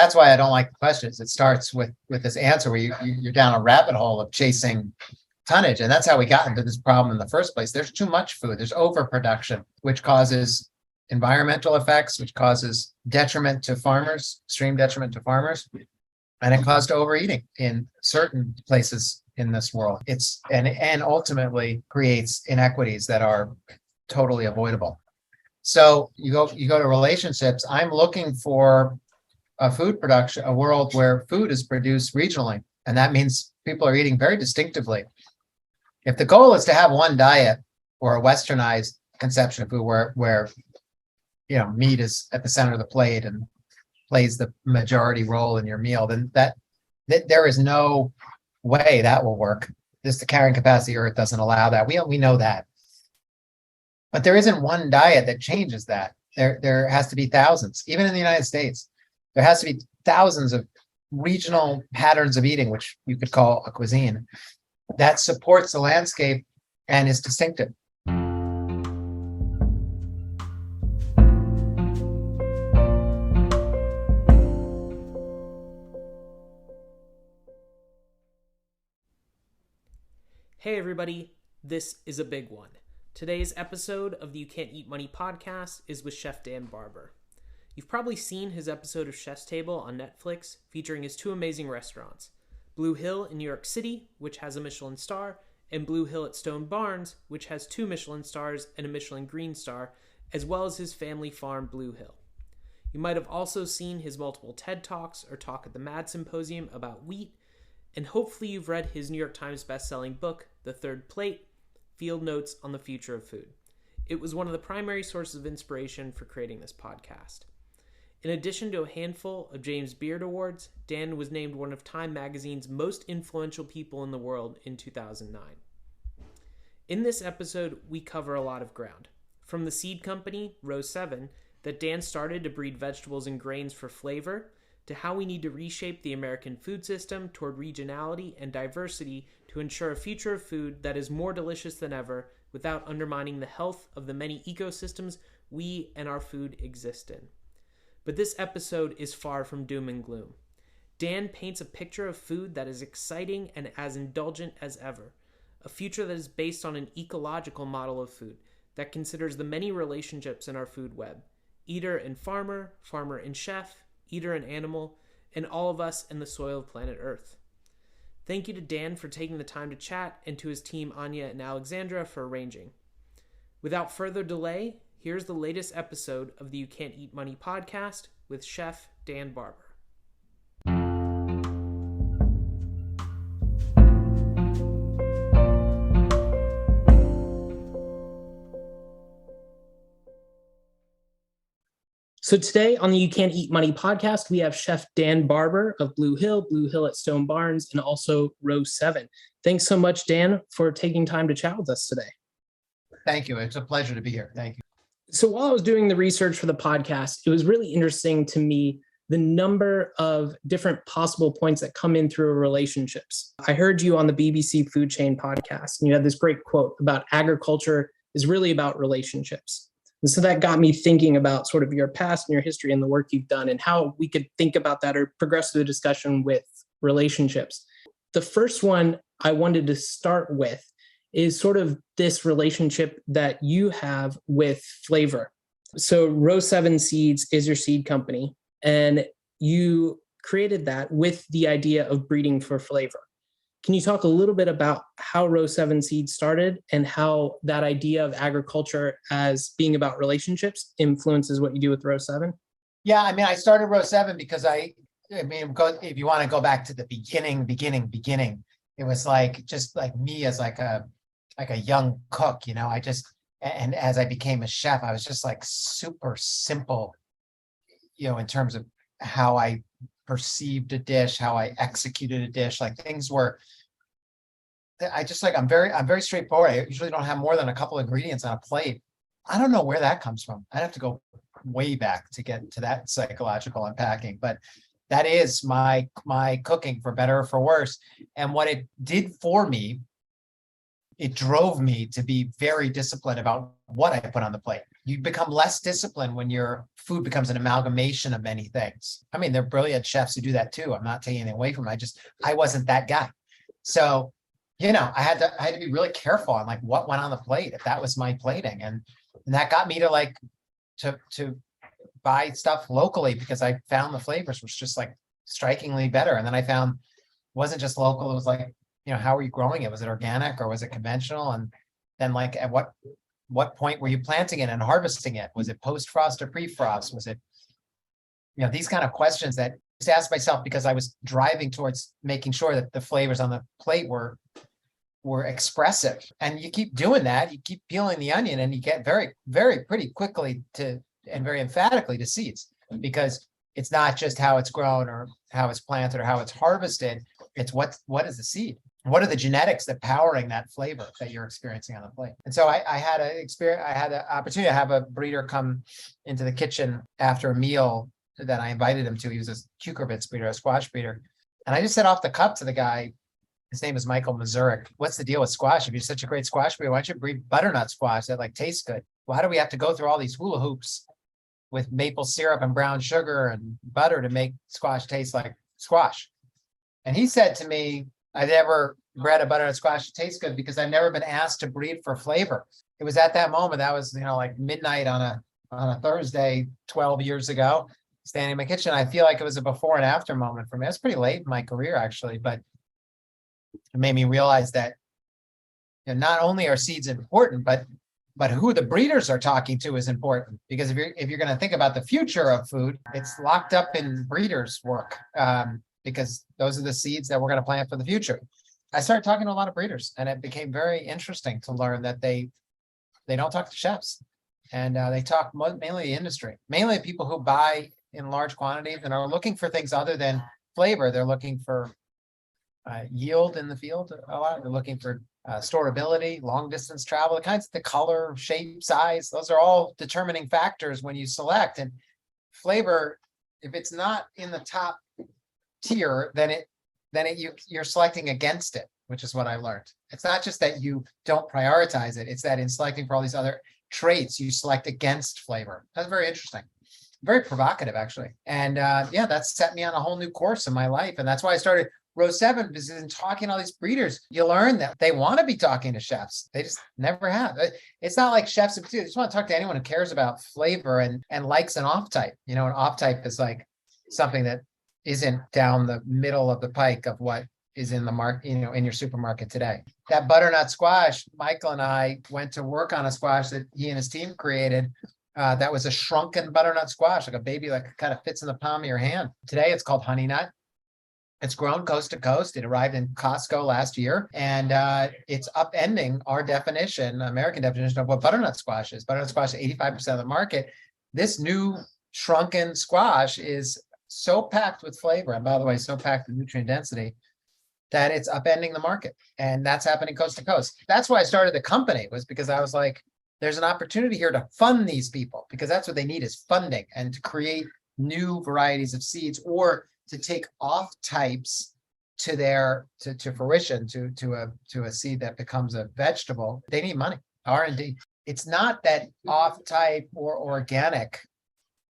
that's why I don't like the questions. It starts with this answer where you're down a rabbit hole of chasing tonnage. And that's how we got into this problem in the first place. There's too much food. There's overproduction, which causes environmental effects, which causes detriment to farmers, extreme detriment to farmers. And it caused overeating in certain places in this world. And ultimately creates inequities that are totally avoidable. So you go to relationships. I'm looking for a food production, a world where food is produced regionally. And that means people are eating very distinctively. If the goal is to have one diet or a westernized conception of food where meat is at the center of the plate and plays the majority role in your meal, then that there is no way that will work. Just the carrying capacity of Earth doesn't allow that. We know that. But there isn't one diet that changes that. There has to be thousands, even in the United States. There has to be thousands of regional patterns of eating, which you could call a cuisine, that supports the landscape and is distinctive. Hey everybody, this is a big one. Today's episode of the You Can't Eat Money podcast is with Chef Dan Barber. You've probably seen his episode of Chef's Table on Netflix featuring his two amazing restaurants, Blue Hill in New York City, which has a Michelin Star, and Blue Hill at Stone Barns, which has 2 Michelin Stars and a Michelin Green Star, as well as his family farm Blue Hill. You might have also seen his multiple TED Talks or Talk at the Mad Symposium about wheat, and hopefully you've read his New York Times bestselling book, The Third Plate, Field Notes on the Future of Food. It was one of the primary sources of inspiration for creating this podcast. In addition to a handful of James Beard Awards, Dan was named one of Time magazine's most influential people in the world in 2009. In this episode, we cover a lot of ground. From the seed company, Row 7, that Dan started to breed vegetables and grains for flavor, to how we need to reshape the American food system toward regionality and diversity to ensure a future of food that is more delicious than ever without undermining the health of the many ecosystems we and our food exist in. But this episode is far from doom and gloom. Dan paints a picture of food that is exciting and as indulgent as ever, a future that is based on an ecological model of food that considers the many relationships in our food web, eater and farmer, farmer and chef, eater and animal, and all of us in the soil of planet Earth. Thank you to Dan for taking the time to chat, and to his team Anya and Alexandra for arranging. Without further delay, here's the latest episode of the You Can't Eat Money podcast with Chef Dan Barber. So today on the You Can't Eat Money podcast, we have Chef Dan Barber of Blue Hill at Stone Barns, and also Row 7. Thanks so much, Dan, for taking time to chat with us today. Thank you. It's a pleasure to be here. Thank you. So while I was doing the research for the podcast, it was really interesting to me the number of different possible points that come in through relationships. I heard you on the BBC Food Chain podcast, and you had this great quote about agriculture is really about relationships. And so that got me thinking about sort of your past and your history and the work you've done and how we could think about that or progress through the discussion with relationships. The first one I wanted to start with is sort of this relationship that you have with flavor. So Row 7 Seeds is your seed company, and you created that with the idea of breeding for flavor. Can you talk a little bit about how Row 7 Seeds started and how that idea of agriculture as being about relationships influences what you do with Row 7? Yeah, I mean, I started Row 7 because if you want to go back to the beginning, it was like just like me as like a young cook, and as I became a chef, I was just like super simple, in terms of how I perceived a dish, how I executed a dish. Like things were, I'm very straightforward. I usually don't have more than a couple of ingredients on a plate. I don't know where that comes from. I'd have to go way back to get to that psychological unpacking, but that is my cooking, for better or for worse. And what it did for me it drove me to be very disciplined about what I put on the plate. You become less disciplined when your food becomes an amalgamation of many things. I mean, there are brilliant chefs who do that too. I'm not taking it away from them. I wasn't that guy. So, I had to be really careful on like what went on the plate, if that was my plating. And that got me to buy stuff locally, because I found the flavors was just like strikingly better. And then I found it wasn't just local. It was like, how are you growing it? Was it organic or was it conventional? And then like at what point were you planting it and harvesting it? Was it post-frost or pre-frost? Was it, these kind of questions that I just asked myself, because I was driving towards making sure that the flavors on the plate were expressive. And you keep doing that, you keep peeling the onion, and you get very, very pretty quickly and very emphatically to seeds, because it's not just how it's grown or how it's planted or how it's harvested. It's what is the seed? What are the genetics that powering that flavor that you're experiencing on the plate? And so I had an opportunity to have a breeder come into the kitchen after a meal that I invited him to. He was a cucurbits breeder, a squash breeder. And I just said off the cuff to the guy, his name is Michael Mazurek, what's the deal with squash? If you're such a great squash breeder, why don't you breed butternut squash that like tastes good? Why do we have to go through all these hula hoops with maple syrup and brown sugar and butter to make squash taste like squash? And he said to me, I never bred a butternut squash that tastes good because I've never been asked to breed for flavor. It was at that moment, that was, like midnight on a Thursday, 12 years ago, standing in my kitchen. I feel like it was a before and after moment for me. It's pretty late in my career, actually, but it made me realize that not only are seeds important, but who the breeders are talking to is important. Because if you're going to think about the future of food, it's locked up in breeders' work, because those are the seeds that we're going to plant for the future. I started talking to a lot of breeders, and it became very interesting to learn that they don't talk to chefs, and they talk mainly the industry, mainly people who buy in large quantities and are looking for things other than flavor. They're looking for yield in the field a lot. They're looking for storability, long distance travel, the color, shape, size. Those are all determining factors when you select. And flavor, if it's not in the top tier, then you're selecting against it, which is what I learned. It's not just that you don't prioritize it, it's that in selecting for all these other traits, you select against flavor. That's very interesting. Very provocative, actually. And that set me on a whole new course in my life. And that's why I started Row 7, because in talking to all these breeders, you learn that they want to be talking to chefs. They just never have. It's not like chefs, they just want to talk to anyone who cares about flavor and likes an off type. An off type is like something that isn't down the middle of the pike of what is in the market, in your supermarket today. That butternut squash, Michael and I went to work on a squash that he and his team created. That was a shrunken butternut squash, like a baby that kind of fits in the palm of your hand. Today it's called honey nut. It's grown coast to coast. It arrived in Costco last year, and it's upending our definition, American definition of what butternut squash is. Butternut squash is 85% of the market. This new shrunken squash is so packed with flavor, and by the way, so packed with nutrient density, that it's upending the market. And that's happening coast to coast. That's why I started the company, was because I was like, there's an opportunity here to fund these people, because that's what they need, is funding, and to create new varieties of seeds, or to take off types to fruition, to a seed that becomes a vegetable. They need money, R&D. It's not that off type or organic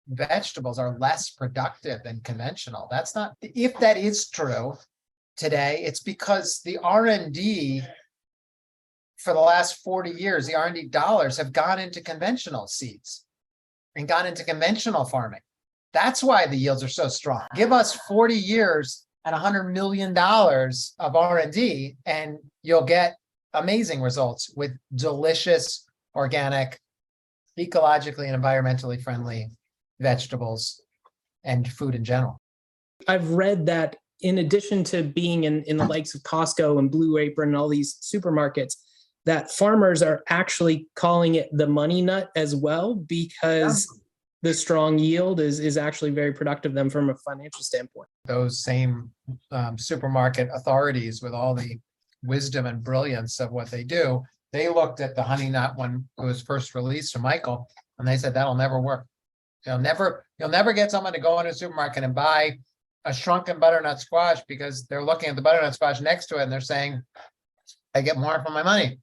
vegetables are less productive than conventional. That's not, if that is true today, it's because the R&D for the last 40 years, the R&D dollars have gone into conventional seeds and gone into conventional farming. That's why the yields are so strong. Give us 40 years and $100 million of R&D, and you'll get amazing results with delicious, organic, ecologically and environmentally friendly vegetables and food in general. I've read that in addition to being in the likes of Costco and Blue Apron and all these supermarkets, that farmers are actually calling it the money nut as well, because the strong yield is actually very productive them from a financial standpoint. Those same supermarket authorities, with all the wisdom and brilliance of what they do, they looked at the honey nut when it was first released to Michael, and they said, that'll never work. You'll never get someone to go into a supermarket and buy a shrunken butternut squash, because they're looking at the butternut squash next to it and they're saying, I get more for my money.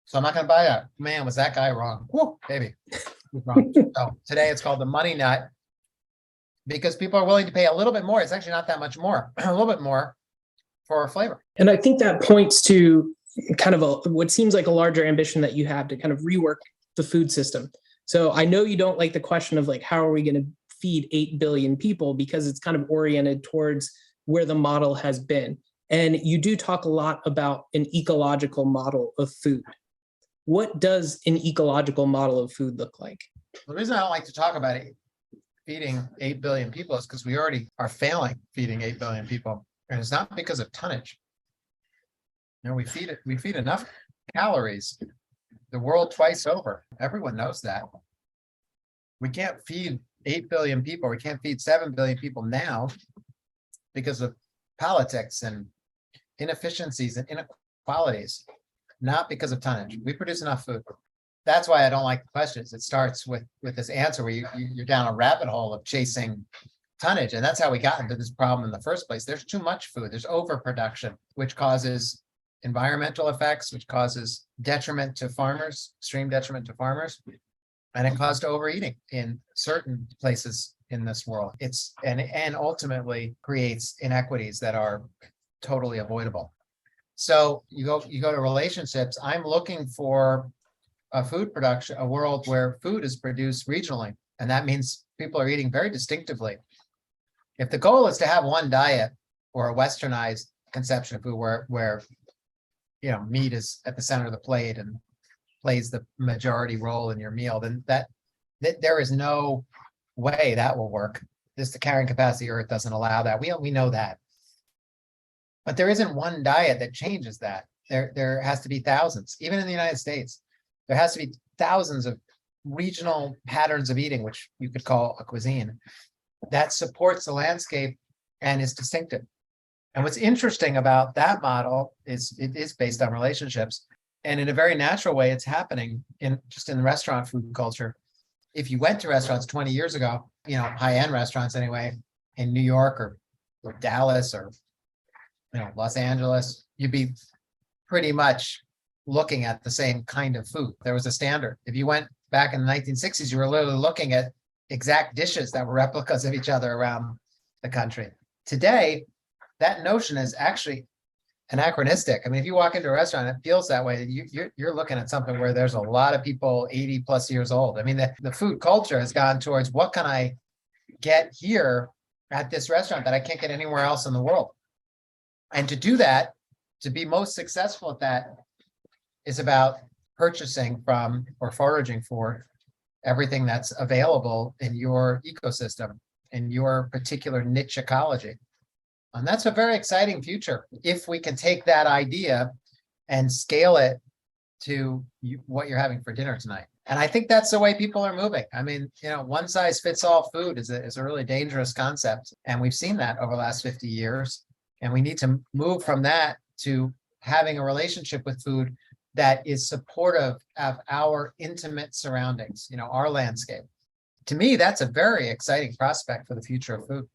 So I'm not going to buy that. Man, was that guy wrong? Whoa, baby. He's wrong. So today it's called the money nut because people are willing to pay a little bit more. It's actually not that much more, a little bit more for flavor. And I think that points to kind of what seems like a larger ambition that you have to kind of rework the food system. So I know you don't like the question of like, how are we going to feed 8 billion people, because it's kind of oriented towards where the model has been. And you do talk a lot about an ecological model of food. What does an ecological model of food look like? The reason I don't like to talk about it, feeding 8 billion people, is because we already are failing feeding 8 billion people. And it's not because of tonnage. We feed enough calories the world twice over. Everyone knows that. We can't feed 8 billion people. We can't feed 7 billion people now because of politics and inefficiencies and inequalities, not because of tonnage. We produce enough food. That's why I don't like the questions. It starts with this answer where you're down a rabbit hole of chasing tonnage. And that's how we got into this problem in the first place. There's too much food. There's overproduction, which causes environmental effects, which causes detriment to farmers, extreme detriment to farmers, and it caused overeating in certain places in this world. And ultimately creates inequities that are totally avoidable. So you go to relationships. I'm looking for a food production, a world where food is produced regionally, and that means people are eating very distinctively. If the goal is to have one diet or a westernized conception of food where meat is at the center of the plate and plays the majority role in your meal, then that there is no way that will work. The carrying capacity of Earth doesn't allow that. We know that. But there isn't one diet that changes that. There has to be thousands, even in the United States. There has to be thousands of regional patterns of eating, which you could call a cuisine, that supports the landscape and is distinctive. And what's interesting about that model is it is based on relationships. And in a very natural way, it's happening in the restaurant food culture. If you went to restaurants 20 years ago, high-end restaurants anyway, in New York or Dallas or Los Angeles, you'd be pretty much looking at the same kind of food. There was a standard. If you went back in the 1960s, you were literally looking at exact dishes that were replicas of each other around the country. Today, that notion is actually anachronistic. I mean, if you walk into a restaurant, it feels that way. You're looking at something where there's a lot of people 80 plus years old. I mean, the food culture has gone towards what can I get here at this restaurant that I can't get anywhere else in the world. And to do that, to be most successful at that, is about purchasing from or foraging for everything that's available in your ecosystem, in your particular niche ecology. And that's a very exciting future if we can take that idea and scale it to what you're having for dinner tonight. And I think that's the way people are moving. I mean, one size fits all food is a really dangerous concept. And we've seen that over the last 50 years. And we need to move from that to having a relationship with food that is supportive of our intimate surroundings, our landscape. To me, that's a very exciting prospect for the future of food.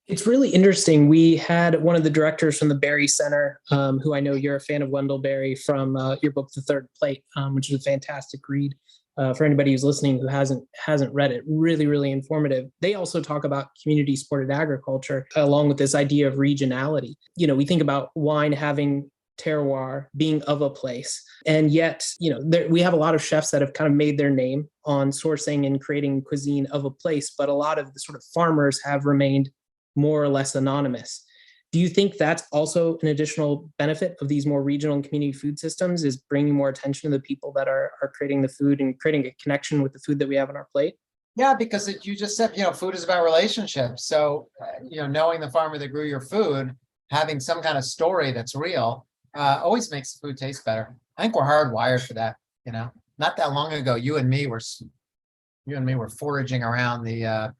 It's really interesting. We had one of the directors from the Berry Center, who I know you're a fan of, Wendell Berry, from your book, The Third Plate, which is a fantastic read for anybody who's listening who hasn't read it. Really, really informative. They also talk about community-supported agriculture along with this idea of regionality. We think about wine having terroir, being of a place. And yet, we have a lot of chefs that have kind of made their name on sourcing and creating cuisine of a place, but a lot of the sort of farmers have remained more or less anonymous. Do you think that's also an additional benefit of these more regional and community food systems, is bringing more attention to the people that are creating the food and creating a connection with the food that we have on our plate? Yeah, because you just said, food is about relationships. So, knowing the farmer that grew your food, having some kind of story that's real, always makes the food taste better. I think we're hardwired for that. Not that long ago, you and me were foraging around the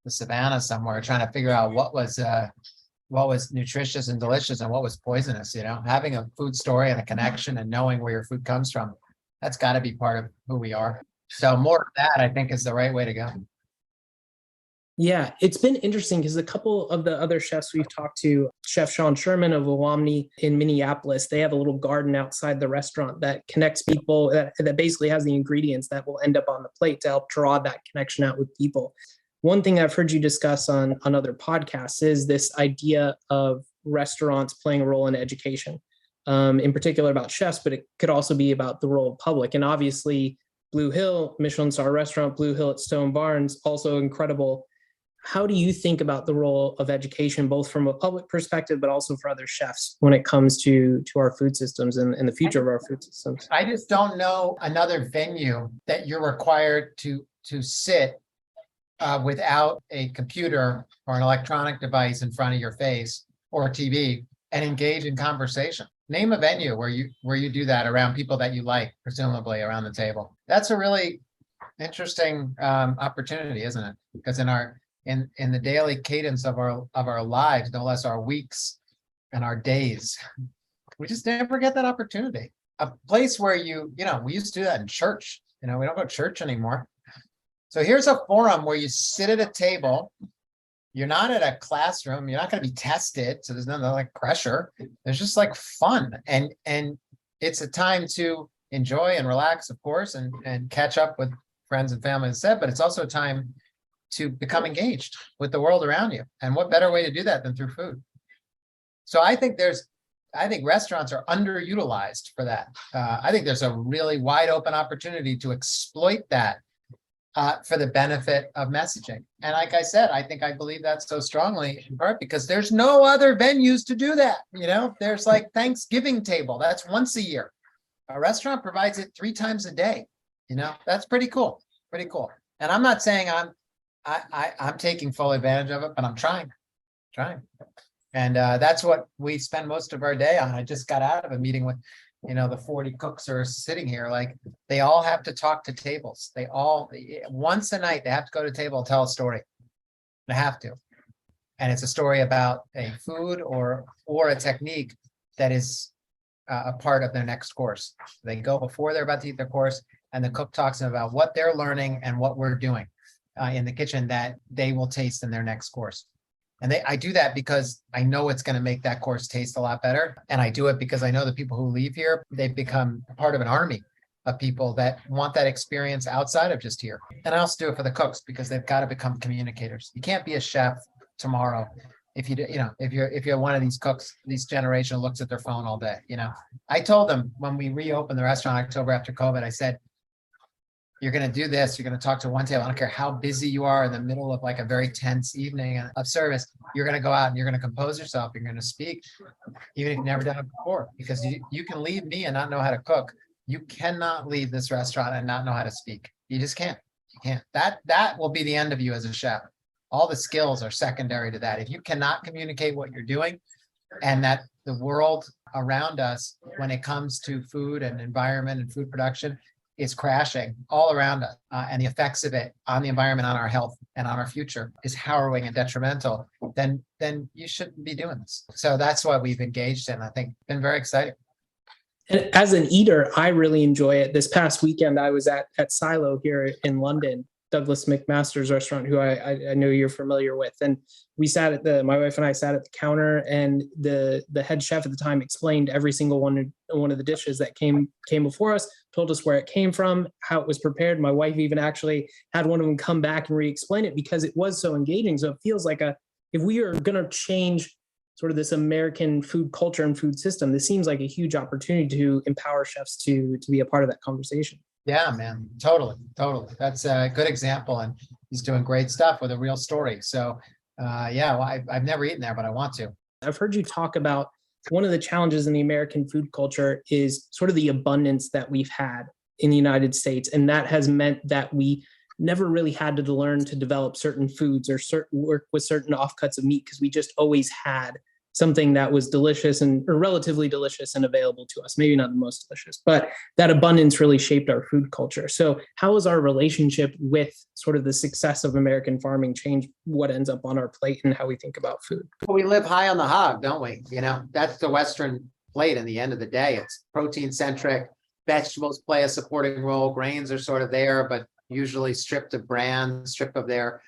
savannah somewhere, trying to figure out what was nutritious and delicious and what was poisonous. Having a food story and a connection and knowing where your food comes from, that's got to be part of who we are. So more of that, I think, is the right way to go. Yeah, it's been interesting because a couple of the other chefs we've talked to, Chef Sean Sherman of Awamni in Minneapolis, they have a little garden outside the restaurant that connects people, that basically has the ingredients that will end up on the plate to help draw that connection out with people. One thing I've heard you discuss on other podcasts is this idea of restaurants playing a role in education, in particular about chefs, but it could also be about the role of public. And obviously, Blue Hill, Michelin Star restaurant, Blue Hill at Stone Barns, also incredible. How do you think about the role of education, both from a public perspective, but also for other chefs when it comes to our food systems and the future of our food systems? I just don't know another venue that you're required to sit without a computer or an electronic device in front of your face or TV and engage in conversation. Name a venue where you do that around people that you like, presumably around the table. That's a really interesting opportunity, isn't it? Because in the daily cadence of our lives, no less our weeks and our days, we just never get that opportunity. A place where we used to do that in church. We don't go to church anymore. So here's a forum where you sit at a table. You're not at a classroom. You're not going to be tested. So there's no like pressure. There's just like fun. And it's a time to enjoy and relax, of course, and catch up with friends and family instead. But it's also a time to become engaged with the world around you. And what better way to do that than through food? So I think restaurants are underutilized for that. I think there's a really wide open opportunity to exploit that for the benefit of messaging. And like I said, I believe that so strongly, in part because there's no other venues to do that. There's like Thanksgiving table. That's once a year. A restaurant provides it 3 times a day. That's pretty cool. Pretty cool. And I'm not saying I'm taking full advantage of it, but I'm trying. And that's what we spend most of our day on. I just got out of a meeting with, the 40 cooks who are sitting here. Like, they all have to talk to tables. They all, once a night, they have to go to a table and tell a story. They have to. And it's a story about a food or a technique that is a part of their next course. They go before they're about to eat their course, and the cook talks to them about what they're learning and what we're doing in the kitchen that they will taste in their next course. And I do that because I know it's going to make that course taste a lot better. And I do it because I know the people who leave here, they've become part of an army of people that want that experience outside of just here. And I also do it for the cooks because they've got to become communicators. You can't be a chef tomorrow if you're one of these cooks, this generation looks at their phone all day. I told them when we reopened the restaurant October after COVID, I said, you're going to do this. You're going to talk to one table. I don't care how busy you are in the middle of like a very tense evening of service. You're going to go out and you're going to compose yourself. You're going to speak, even if you've never done it before, because you can leave me and not know how to cook. You cannot leave this restaurant and not know how to speak. You just can't. You can't. That will be the end of you as a chef. All the skills are secondary to that. If you cannot communicate what you're doing, and that the world around us, when it comes to food and environment and food production, is crashing all around us, and the effects of it on the environment, on our health, and on our future is harrowing and detrimental, then you shouldn't be doing this. So that's what we've engaged in. I think been very exciting. And as an eater, I really enjoy it. This past weekend, I was at Silo here in London, Douglas McMaster's restaurant, who I know you're familiar with. And we my wife and I sat at the counter, and the head chef at the time explained every single one of the dishes that came before us, told us where it came from, how it was prepared. My wife even actually had one of them come back and re-explain it because it was so engaging. So it feels like if we are going to change sort of this American food culture and food system, this seems like a huge opportunity to empower chefs to be a part of that conversation. Yeah, man, totally. That's a good example, and he's doing great stuff with a real story. So, I've never eaten there, but I want to. I've heard you talk about one of the challenges in the American food culture is sort of the abundance that we've had in the United States, and that has meant that we never really had to learn to develop certain foods or work with certain offcuts of meat because we just always had something that was delicious or relatively delicious and available to us. Maybe not the most delicious, but that abundance really shaped our food culture. So how has our relationship with sort of the success of American farming changed what ends up on our plate and how we think about food? Well, we live high on the hog, don't we? That's the Western plate. In the end of the day, it's protein centric. Vegetables play a supporting role. Grains are sort of there, but usually stripped of bran, stripped of their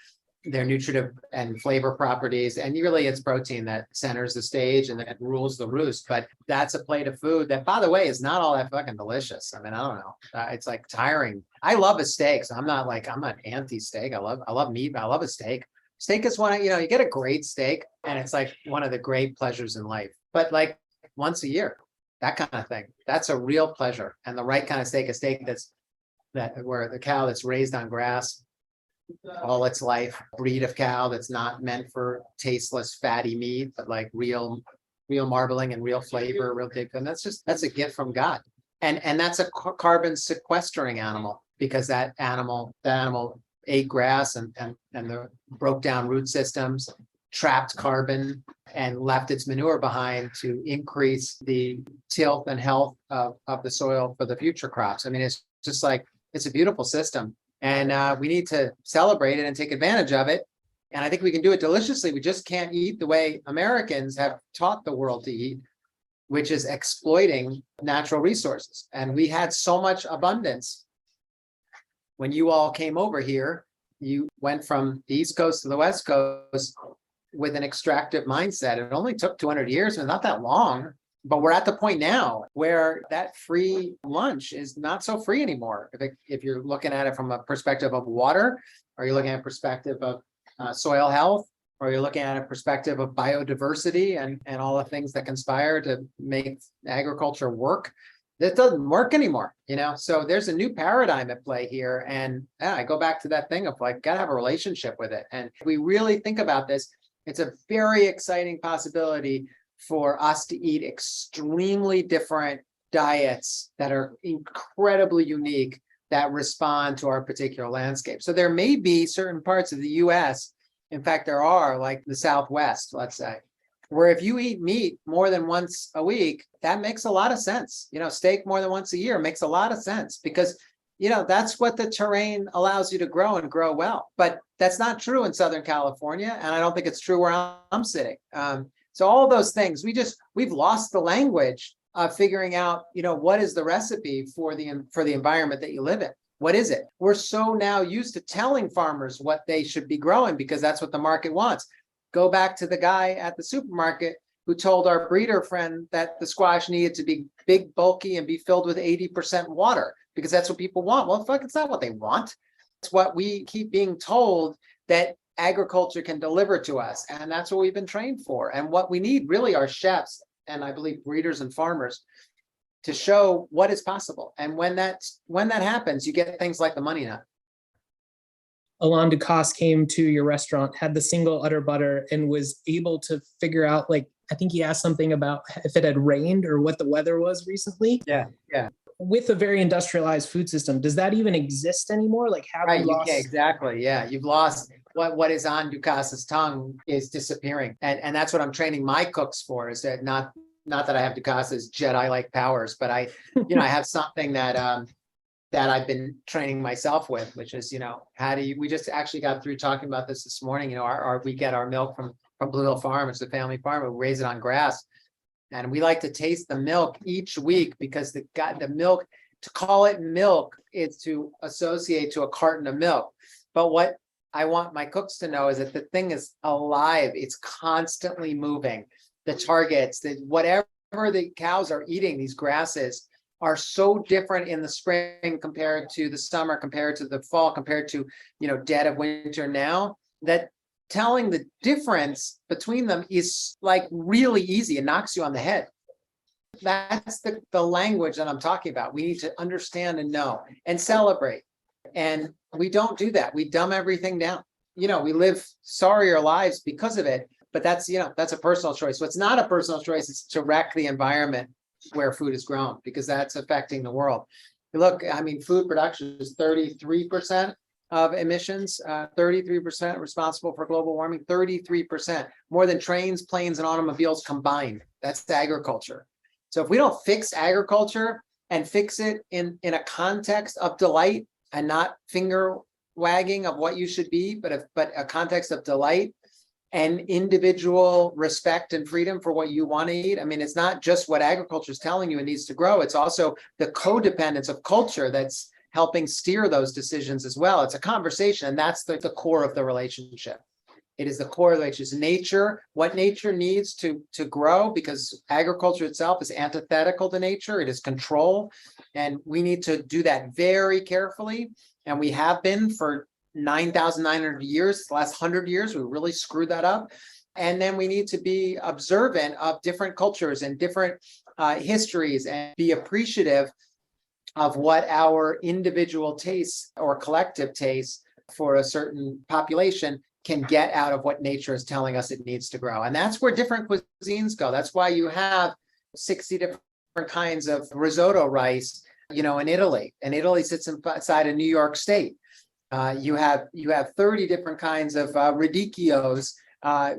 their nutritive and flavor properties. And really it's protein that centers the stage and that rules the roost. But that's a plate of food that, by the way, is not all that fucking delicious. I mean, I don't know. It's like tiring. I love a steak. So I'm not anti-steak. I love meat, but I love a steak. Steak is one, you get a great steak and it's like one of the great pleasures in life, but like once a year, that kind of thing. That's a real pleasure. And the right kind of steak, a steak where the cow that's raised on grass all its life, breed of cow that's not meant for tasteless, fatty meat, but like real marbling and real flavor, real big. And that's a gift from God. And that's a carbon sequestering animal, because that animal ate grass and the broke down root systems, trapped carbon, and left its manure behind to increase the tilth and health of the soil for the future crops. I mean, it's just like, it's a beautiful system. And we need to celebrate it and take advantage of it. And I think we can do it deliciously. We just can't eat the way Americans have taught the world to eat, which is exploiting natural resources. And we had so much abundance. When you all came over here, you went from the East Coast to the West Coast with an extractive mindset. It only took 200 years, and not that long. But we're at the point now where that free lunch is not so free anymore. If you're looking at it from a perspective of water, or you're looking at a perspective of soil health, or you're looking at a perspective of biodiversity and all the things that conspire to make agriculture work, that doesn't work anymore, So there's a new paradigm at play here. And I go back to that thing of like, gotta have a relationship with it. And if we really think about this, it's a very exciting possibility for us to eat extremely different diets that are incredibly unique, that respond to our particular landscape. So there may be certain parts of the US, in fact, there are, like the Southwest, let's say, where if you eat meat more than once a week, that makes a lot of sense. Steak more than once a year makes a lot of sense, because that's what the terrain allows you to grow and grow well. But that's not true in Southern California, and I don't think it's true where I'm sitting. So all those things, we've lost the language of figuring out, what is the recipe for the environment that you live in? What is it? We're so now used to telling farmers what they should be growing because that's what the market wants. Go back to the guy at the supermarket who told our breeder friend that the squash needed to be big, bulky, and be filled with 80% water because that's what people want. Well, fuck, it's not what they want. It's what we keep being told that agriculture can deliver to us. And that's what we've been trained for. And what we need really are chefs, and I believe breeders and farmers, to show what is possible. And when that happens, you get things like the money nut. Alain Ducasse came to your restaurant, had the single udder butter, and was able to figure out, I think he asked something about if it had rained or what the weather was recently. Yeah. With a very industrialized food system, does that even exist anymore? Right, exactly. Yeah, you've lost what is on Ducasse's tongue is disappearing, and that's what I'm training my cooks for. Is that not that I have Ducasse's Jedi-like powers, but I have something that I've been training myself with, which is we just actually got through talking about this morning. We get our milk from Blue Hill Farm. It's a family farm. We raise it on grass. And we like to taste the milk each week because the milk, to call it milk is to associate to a carton of milk. But what I want my cooks to know is that the thing is alive. It's constantly moving. The targets, whatever the cows are eating, these grasses are so different in the spring compared to the summer, compared to the fall, compared to, dead of winter now, that telling the difference between them is like really easy. It knocks you on the head. That's the language that I'm talking about. We need to understand and know and celebrate. And we don't do that. We dumb everything down. We live sorrier lives because of it, but that's a personal choice. What's not a personal choice is to wreck the environment where food is grown, because that's affecting the world. Look, food production is 33% of emissions, 33% responsible for global warming, 33%, more than trains, planes, and automobiles combined. That's the agriculture. So if we don't fix agriculture and fix it in a context of delight and not finger wagging of what you should be, but a context of delight and individual respect and freedom for what you want to eat. It's not just what agriculture is telling you it needs to grow. It's also the codependence of culture that's helping steer those decisions as well. It's a conversation, and that's the core of the relationship. It is the core of which is nature, what nature needs to grow, because agriculture itself is antithetical to nature. It is control. And we need to do that very carefully. And we have been for 9,900 years, the last 100 years, we really screwed that up. And then we need to be observant of different cultures and different histories, and be appreciative of what our individual tastes or collective tastes for a certain population can get out of what nature is telling us it needs to grow. And that's where different cuisines go. That's why you have 60 different kinds of risotto rice, in Italy. And Italy sits inside of New York State. You have 30 different kinds of radicchios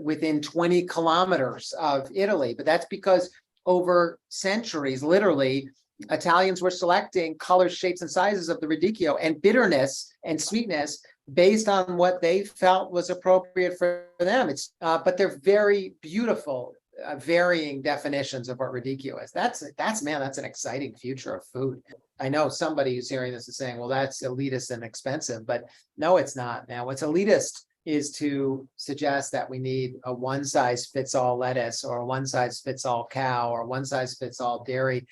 within 20 kilometers of Italy. But that's because over centuries, literally, Italians were selecting colors, shapes, and sizes of the radicchio and bitterness and sweetness based on what they felt was appropriate for them. But they're very beautiful, varying definitions of what radicchio is. That's an exciting future of food. I know somebody who's hearing this is saying, well, that's elitist and expensive, but no, it's not. Now, what's elitist is to suggest that we need a one-size-fits-all lettuce, or a one-size-fits-all cow, or one-size-fits-all dairy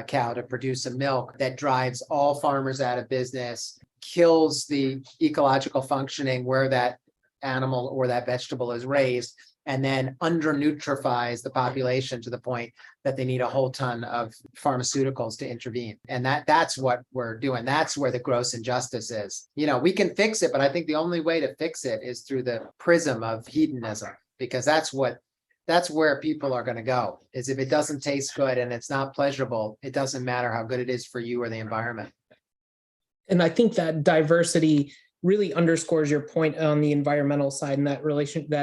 cow to produce a milk that drives all farmers out of business, kills the ecological functioning where that animal or that vegetable is raised, and then undernutrifies the population to the point that they need a whole ton of pharmaceuticals to intervene. And that's what we're doing. That's where the gross injustice is. We can fix it, but I think the only way to fix it is through the prism of hedonism, because that's where people are going to go. Is if it doesn't taste good and it's not pleasurable, it doesn't matter how good it is for you or the environment. And I think that diversity really underscores your point on the environmental side, and that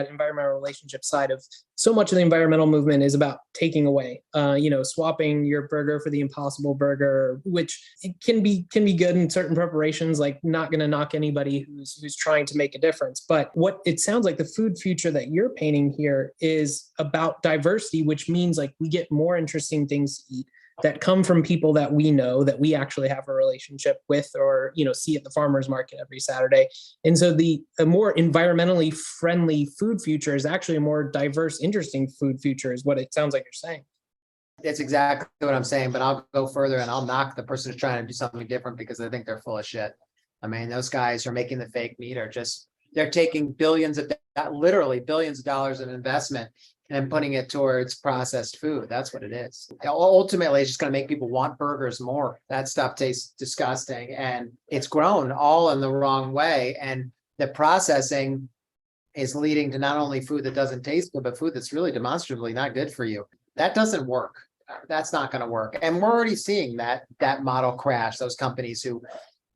environmental relationship side of so much of the environmental movement is about taking away, swapping your burger for the Impossible Burger, which it can be good in certain preparations, like not going to knock anybody who's trying to make a difference. But what it sounds like the food future that you're painting here is about diversity, which means like we get more interesting things to eat that come from people that we know, that we actually have a relationship with, or see at the farmers market every Saturday. And so a more environmentally friendly food future is actually a more diverse, interesting food future, is what it sounds like you're saying. That's exactly what I'm saying, but I'll go further and I'll knock the person who's trying to do something different, because I think they're full of shit. I mean, those guys who are making the fake meat they're taking literally billions of dollars of investment and putting it towards processed food. That's what it is. Ultimately, it's just going to make people want burgers more. That stuff tastes disgusting, and it's grown all in the wrong way. And the processing is leading to not only food that doesn't taste good, but food that's really demonstrably not good for you. That doesn't work. That's not going to work. And we're already seeing that model crash. Those companies who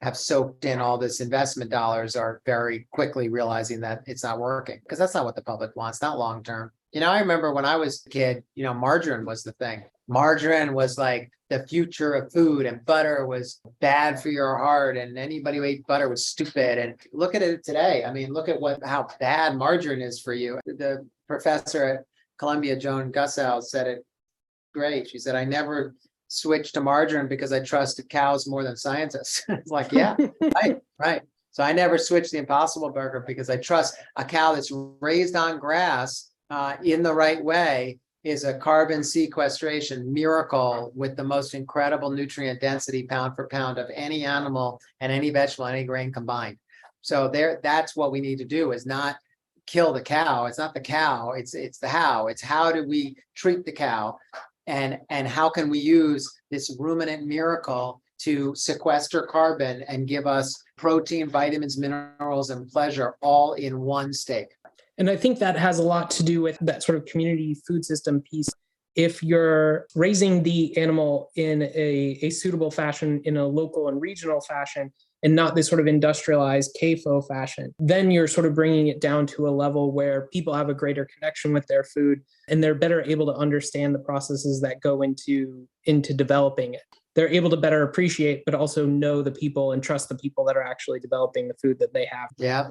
have soaked in all this investment dollars are very quickly realizing that it's not working, because that's not what the public wants, not long term. I remember when I was a kid, margarine was the thing. Margarine was like the future of food, and butter was bad for your heart, and anybody who ate butter was stupid. And look at it today. I mean, look at how bad margarine is for you. The professor at Columbia, Joan Gussow, said it great. She said, I never switched to margarine because I trusted cows more than scientists. It's like, yeah, right. So I never switched the Impossible Burger because I trust a cow that's raised on grass in the right way is a carbon sequestration miracle with the most incredible nutrient density pound for pound of any animal and any vegetable, any grain combined. So that's what we need to do, is not kill the cow. It's not the cow, it's the how. It's how do we treat the cow, and how can we use this ruminant miracle to sequester carbon and give us protein, vitamins, minerals, and pleasure all in one steak. And I think that has a lot to do with that sort of community food system piece. If you're raising the animal in a suitable fashion, in a local and regional fashion, and not this sort of industrialized CAFO fashion, then you're sort of bringing it down to a level where people have a greater connection with their food, and they're better able to understand the processes that go into developing it. They're able to better appreciate, but also know the people and trust the people that are actually developing the food that they have. Yeah.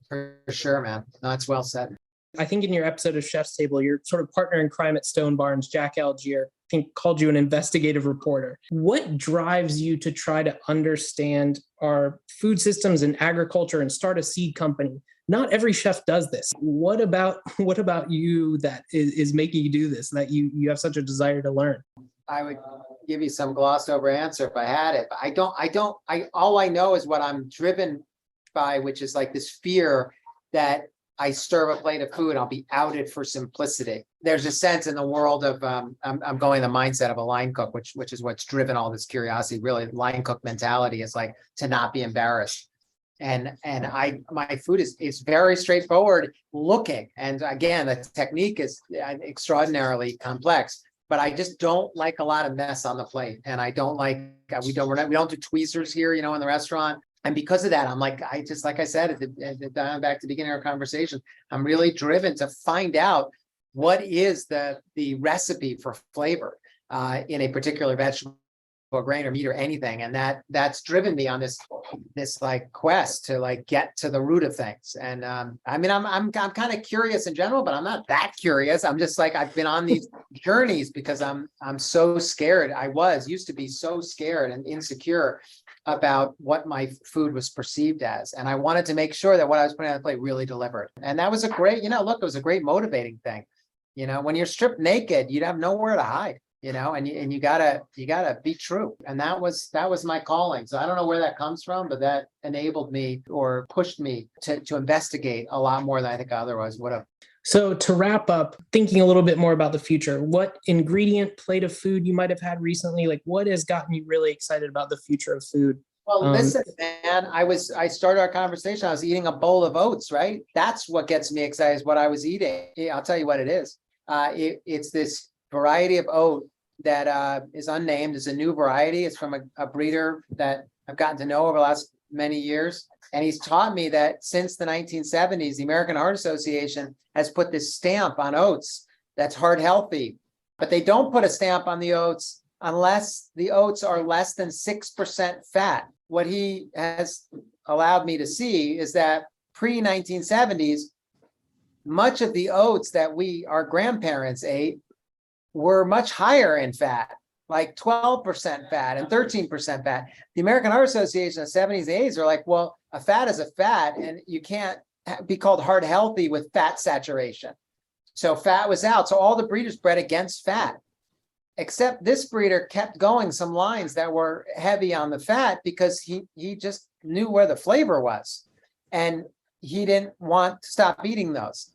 For sure, man. No, that's well said. I think in your episode of Chef's Table, your sort of partner in crime at Stone Barns, Jack Algier, think called you an investigative reporter. What drives you to try to understand our food systems and agriculture and start a seed company? Not every chef does this. What about you that is making you do this, that you have such a desire to learn? I would give you some glossed over answer if I had it, but all I know is what I'm driven by, which is like this fear that I serve a plate of food, I'll be outed for simplicity. There's a sense in the world of, I'm going the mindset of a line cook, which is what's driven all this curiosity. Really, line cook mentality is like to not be embarrassed. And my food is very straightforward looking. And again, the technique is extraordinarily complex, but I just don't like a lot of mess on the plate. And I don't like, we don't do tweezers here, in the restaurant. And because of that, I'm like, like I said, back to the beginning of our conversation, I'm really driven to find out what is the recipe for flavor in a particular vegetable or grain or meat or anything. And that's driven me on this like quest to like get to the root of things. And I mean, I'm kind of curious in general, but I'm not that curious. I'm just like, I've been on these journeys because I'm so scared. Used to be so scared and insecure about what my food was perceived as. And I wanted to make sure that what I was putting on the plate really delivered. And that was a great, look, it was a great motivating thing. When you're stripped naked, you'd have nowhere to hide, and you gotta be true. And that was my calling. So I don't know where that comes from, but that enabled me or pushed me to investigate a lot more than I think I otherwise would have. So to wrap up, thinking a little bit more about the future, what ingredient plate of food you might have had recently? Like what has gotten you really excited about the future of food? Well, listen, man, I started our conversation. I was eating a bowl of oats, right? That's what gets me excited is what I was eating. I'll tell you what it is. It's this variety of oat that is unnamed. It's a new variety. It's from a breeder that I've gotten to know over the last many years. And he's taught me that since the 1970s, the American Heart Association has put this stamp on oats that's heart healthy, but they don't put a stamp on the oats unless the oats are less than 6% fat. What he has allowed me to see is that pre-1970s, much of the oats that our grandparents ate were much higher in fat, like 12% fat and 13% fat. The American Heart Association in the 70s and 80s are like, well, a fat is a fat and you can't be called heart healthy with fat saturation. So fat was out. So all the breeders bred against fat, except this breeder kept going some lines that were heavy on the fat because he just knew where the flavor was. And he didn't want to stop eating those.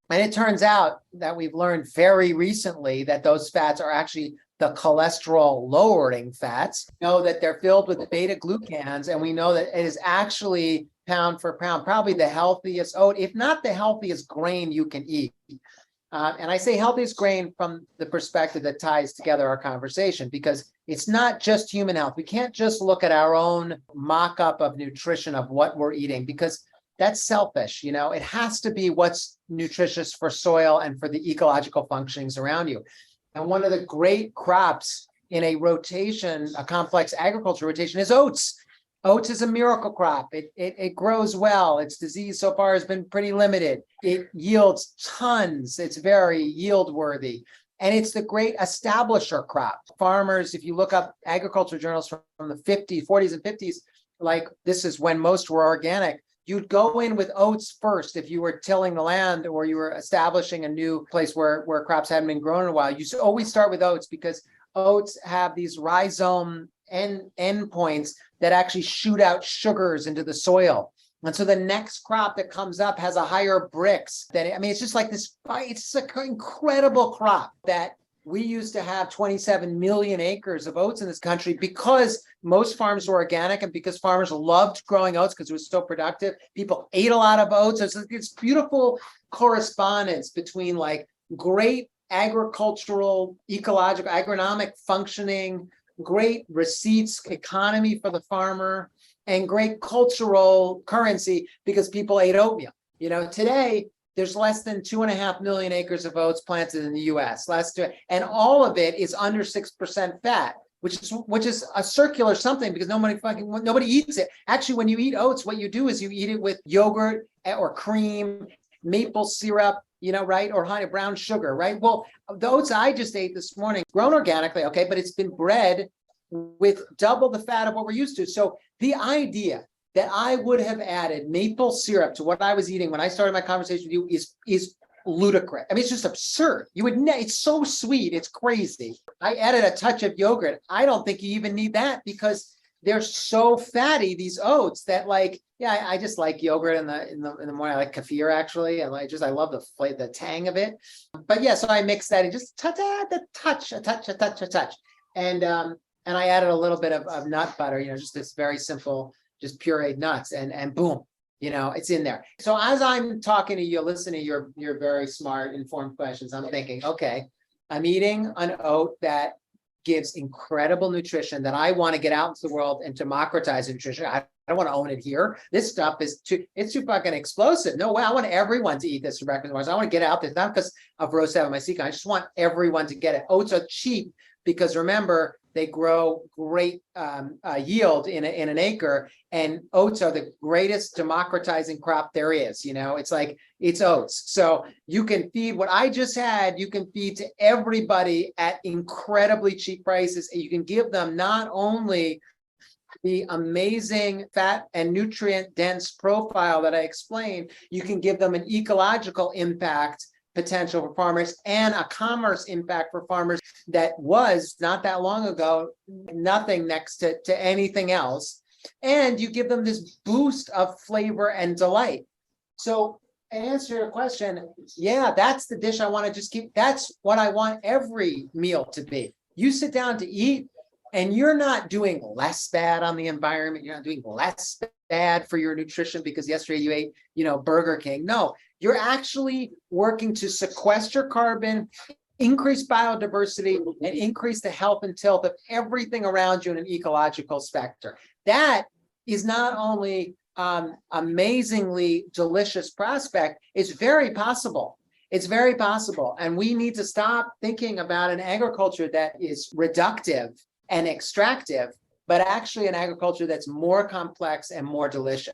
And it turns out that we've learned very recently that those fats are actually the cholesterol lowering fats. We know that they're filled with beta glucans, and we know that it is actually pound for pound, probably the healthiest oat, if not the healthiest grain you can eat. And I say healthiest grain from the perspective that ties together our conversation, because it's not just human health. We can't just look at our own mock-up of nutrition of what we're eating, because that's selfish. It has to be what's nutritious for soil and for the ecological functionings around you. And one of the great crops in a rotation, a complex agriculture rotation, is oats. Oats is a miracle crop. It grows well. Its disease so far has been pretty limited. It yields tons. It's very yield worthy. And it's the great establisher crop. Farmers, if you look up agriculture journals from the 50s, 40s and 50s, like this is when most were organic, you'd go in with oats first if you were tilling the land or you were establishing a new place where crops hadn't been grown in a while. You always start with oats because oats have these rhizome endpoints that actually shoot out sugars into the soil. And so the next crop that comes up has a higher Brix. It's just like this, it's an incredible crop that we used to have 27 million acres of oats in this country because most farms were organic and because farmers loved growing oats because it was so productive. People ate a lot of oats. It's this beautiful correspondence between like great agricultural, ecological, agronomic functioning, great receipts, economy for the farmer, and great cultural currency because people ate oatmeal. Today, there's less than 2.5 million acres of oats planted in the US, and all of it is under 6% fat, which is a circular something because nobody eats it. Actually, when you eat oats, what you do is you eat it with yogurt or cream, maple syrup, right? Or honey, brown sugar, right? Well, the oats I just ate this morning, grown organically, okay, but it's been bred with double the fat of what we're used to. So the idea that I would have added maple syrup to what I was eating when I started my conversation with you is ludicrous. I mean, it's just absurd. It's so sweet, it's crazy. I added a touch of yogurt. I don't think you even need that because they're so fatty, these oats, that I just like yogurt in the morning. I like kefir actually. I love the flavor, the tang of it. But yeah, so I mixed that and just a touch. And I added a little bit of nut butter, just this very simple, just pureed nuts, and boom, it's in there. So as I'm talking to you, listening to your very smart, informed questions, I'm thinking, okay, I'm eating an oat that gives incredible nutrition that I want to get out into the world and democratize nutrition. I don't want to own it here. This stuff is too fucking explosive. No way. I want everyone to eat this for breakfast. I want to get out there, not because of roast out of my secret. I just want everyone to get it. Oats are cheap because remember, they grow great yield in an acre, and oats are the greatest democratizing crop there is. It's oats. So you can feed what I just had, you can feed to everybody at incredibly cheap prices. And you can give them not only the amazing fat and nutrient dense profile that I explained, you can give them an ecological impact potential for farmers and a commerce impact for farmers that was not that long ago nothing next to anything else. And you give them this boost of flavor and delight. So to answer your question, yeah, that's the dish I want to just keep. That's what I want every meal to be. You sit down to eat and you're not doing less bad on the environment. You're not doing less bad for your nutrition because yesterday you ate, Burger King. No, you're actually working to sequester carbon, increase biodiversity, and increase the health and health of everything around you in an ecological spectrum. That is not only amazingly delicious prospect, it's very possible. It's very possible. And we need to stop thinking about an agriculture that is reductive and extractive, but actually an agriculture that's more complex and more delicious.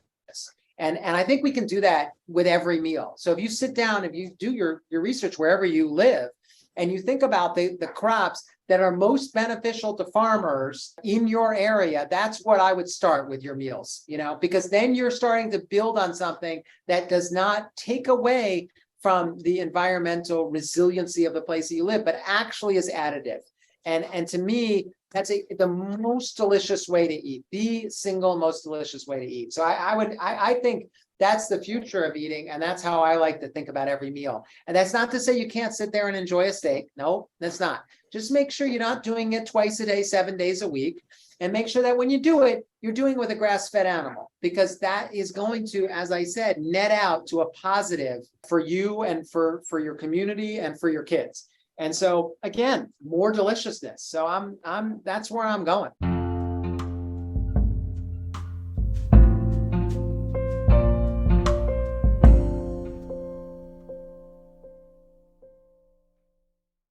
And I think we can do that with every meal. So if you sit down, if you do your research wherever you live, and you think about the crops that are most beneficial to farmers in your area, that's what I would start with your meals, because then you're starting to build on something that does not take away from the environmental resiliency of the place that you live, but actually is additive. And to me, that's the most delicious way to eat, the single most delicious way to eat. So I think that's the future of eating, and that's how I like to think about every meal. And that's not to say you can't sit there and enjoy a steak. No, that's not. Just make sure you're not doing it twice a day, 7 days a week, and make sure that when you do it, you're doing it with a grass-fed animal, because that is going to, as I said, net out to a positive for you and for your community and for your kids. And so again, more deliciousness. So that's where I'm going.